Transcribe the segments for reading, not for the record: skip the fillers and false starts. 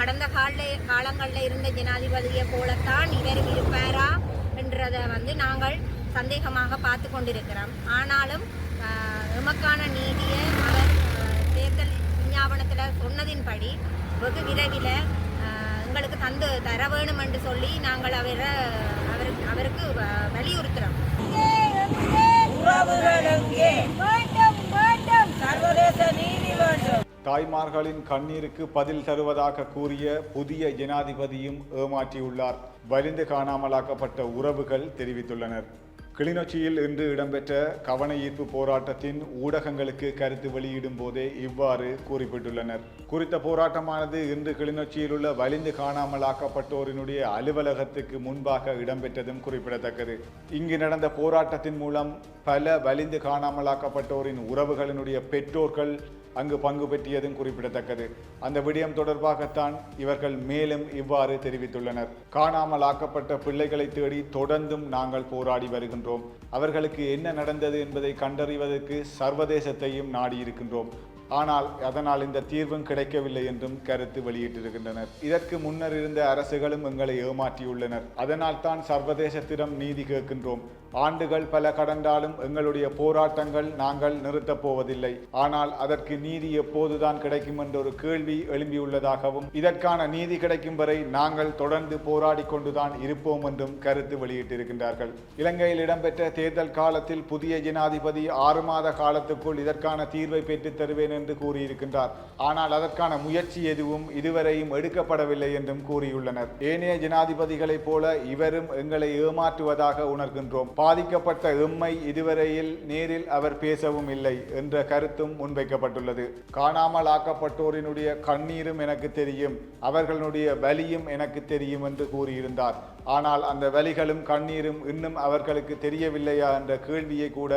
கடந்த காலங்களில் இருந்த ஜனாதிபதியை போலத்தான் இவரும் இருப்பாரா என்றதை நாங்கள் சந்தேகமாக பார்த்து கொண்டிருக்கிறோம். ஆனாலும் எமக்கான நீதியை அவர் தேர்தல் விஞ்ஞாபனத்தில் சொன்னதின்படி வெகு விரைவில் எங்களுக்கு தர வேணும் என்று சொல்லி நாங்கள் அவருக்கு வலியுறுத்துகிறோம். தாய்மார்களின் கண்ணீருக்கு பதில் தருவதாக கூறிய புதிய ஜனாதிபதியும் ஏமாற்றியுள்ளார். வலிந்து காணாமலாக்கப்பட்ட உறவுகள் தெரிவித்துள்ளனர். கிளிநொச்சியில் இன்று இடம்பெற்ற கவன ஈர்ப்பு போராட்டத்தின் ஊடகங்களுக்கு கருத்து வெளியிடும் போதே இவ்வாறு குறிப்பிட்டுள்ளனர். குறித்த போராட்டமானது இன்று கிளிநொச்சியில் உள்ள வலிந்து காணாமலாக்கப்பட்டோரினுடைய அலுவலகத்துக்கு முன்பாக இடம்பெற்றதும் குறிப்பிடத்தக்கது. இங்கு நடந்த போராட்டத்தின் மூலம் பல வலிந்து காணாமலாக்கப்பட்டோரின் உறவுகளினுடைய பெற்றோர்கள் அங்கு பங்கு பெற்றியதும் குறிப்பிடத்தக்கது. அந்த விடயம் தொடர்பாகத்தான் இவர்கள் மேலும் இவ்வாறு தெரிவித்துள்ளனர். காணாமல் ஆக்கப்பட்ட பிள்ளைகளை தேடி தொடர்ந்தும் நாங்கள் போராடி வருகின்றோம். அவர்களுக்கு என்ன நடந்தது என்பதை கண்டறிவதற்கு சர்வதேசத்தையும் நாடியிருக்கின்றோம். ஆனால் அதனால் இந்த தீர்வும் கிடைக்கவில்லை என்றும் கருத்து வெளியிட்டிருக்கின்றனர். இதற்கு முன்னர் இருந்த அரசுகளும் எங்களை ஏமாற்றியுள்ளனர். அதனால் தான் சர்வதேசத்திடம் நீதி கேட்கின்றோம். ஆண்டுகள் பல கடந்தாலும் எங்களுடைய போராட்டங்கள் நாங்கள் நிறுத்தப் போவதில்லை. ஆனால் அதற்கு நீதி எப்போதுதான் கிடைக்கும் என்ற ஒரு கேள்வி எழும்பியுள்ளதாகவும் இதற்கான நீதி கிடைக்கும் வரை நாங்கள் தொடர்ந்து போராடி கொண்டுதான் இருப்போம் என்றும் கருத்து வெளியிட்டிருக்கின்றார்கள். இலங்கையில் இடம்பெற்ற தேர்தல் காலத்தில் புதிய ஜனாதிபதி 6 மாத காலத்துக்குள் இதற்கான தீர்வை பெற்றுத் தருவேன் என்று கூறியிருக்கின்றார். ஆனால் அதற்கான முயற்சி எதுவும் இதுவரையும் எடுக்கப்படவில்லை என்றும் கூறியுள்ளனர். ஏனைய ஜனாதிபதிகளைப் போல இவரும் எங்களை ஏமாற்றுவதாக உணர்கின்றோம். பாதிக்கப்பட்ட எம்மை இதுவரையில் நேரில் அவர் பேசவும் இல்லை என்ற கருத்தும் முன்வைக்கப்பட்டுள்ளது. காணாமல் ஆக்கப்பட்டோரினுடைய கண்ணீரும் எனக்கு தெரியும், அவர்களுடைய வலியும் எனக்கு தெரியும் என்று கூறியிருந்தார். ஆனால் அந்த வலிகளும் கண்ணீரும் இன்னும் அவர்களுக்கு தெரியவில்லையா என்ற கேள்வியை கூட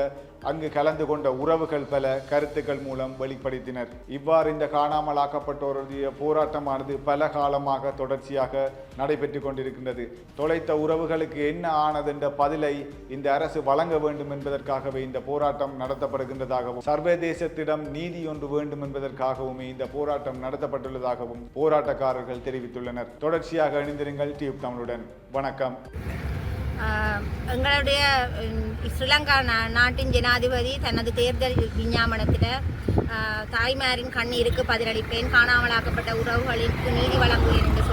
அங்கு கலந்து கொண்ட உறவுகள் பல கருத்துக்கள் மூலம் வெளிப்படுத்தினர். இவ்வாறு இந்த காணாமல் ஆக்கப்பட்டோருடைய போராட்டமானது பல காலமாக தொடர்ச்சியாக நடைபெற்று கொண்டிருக்கின்றது. தொலைத்த உறவுகளுக்கு என்ன ஆனது என்ற பதிலை இந்த அரசு வழங்க வேண்டும் என்பதற்காகவே இந்த போராட்டம் நடத்தப்படுகின்றதாகவும் சர்வதேசத்திடம் நீதி ஒன்று வேண்டும் என்பதற்காகவுமே இந்த போராட்டம் நடத்தப்பட்டுள்ளதாகவும் போராட்டக்காரர்கள் தெரிவித்துள்ளனர். தொடர்ச்சியாக இணைந்திருங்கள் டியூப் தமிழுடன். வணக்கம். எங்களுடைய ஸ்ரீலங்கா நாட்டின் ஜனாதிபதி தனது தேர்தல் விஞ்ஞாபனத்தில் தாய்மாரின் கண்ணீருக்கு பதிலளிப்பேன், காணாமலாக்கப்பட்ட உறவுகளுக்கு நீதி வழங்குவேன் என்று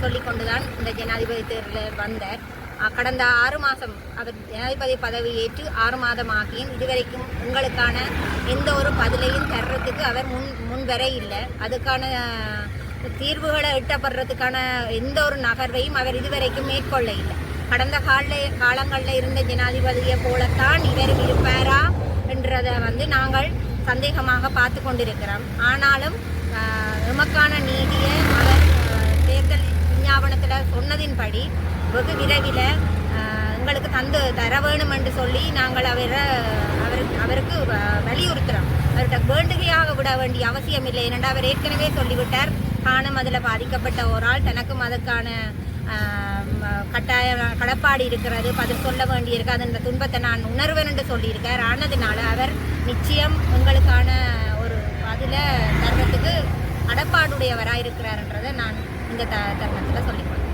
சொல்லிக் கொண்டுதான் இந்த ஜனாதிபதி தேர்தலில் வந்தார். கடந்த 6 மாதம் அவர் ஜனாதிபதி பதவி ஏற்று 6 மாதமாகியும் இதுவரைக்கும் எங்களுக்கான எந்த ஒரு பதிலையும் தர்றதுக்கு அவர் முன்வர இல்லை. அதுக்கான தீர்வுகளை எட்டப்படுறதுக்கான எந்த ஒரு நகர்வையும் அவர் இதுவரைக்கும் மேற்கொள்ள இல்லை. கடந்த காலங்களில் இருந்த ஜனாதிபதியை போலத்தான் இவரும் இருப்பாரா என்றதை நாங்கள் சந்தேகமாக பார்த்து கொண்டிருக்கிறோம். ஆனாலும் எமக்கான நீதியை அவர் தேர்தல் விஞ்ஞாபனத்தில் சொன்னதின்படி வெகு விரைவில் எங்களுக்கு தர வேணும் என்று சொல்லி நாங்கள் அவருக்கு வலியுறுத்துகிறோம். அவர்கிட்ட வேண்டுகையாக விட வேண்டிய அவசியம் இல்லை. ஏனென்றால் அவர் ஏற்கனவே சொல்லிவிட்டார், காணும் அதில் பாதிக்கப்பட்ட ஒரு ஆள் தனக்கும் அதற்கான கட்டாய கடப்பாடு இருக்கிறது, பதில் சொல்ல வேண்டியிருக்கு, அந்த துன்பத்தை நான் உணர்வேன் என்று சொல்லியிருக்கார். ஆனதுனால அவர் நிச்சயம் உங்களுக்கான ஒரு அதில் தருணத்துக்கு கடப்பாடுடையவராக இருக்கிறார்ன்றதை நான் இந்த தருணத்தில் சொல்லிக்கொள்கிறேன்.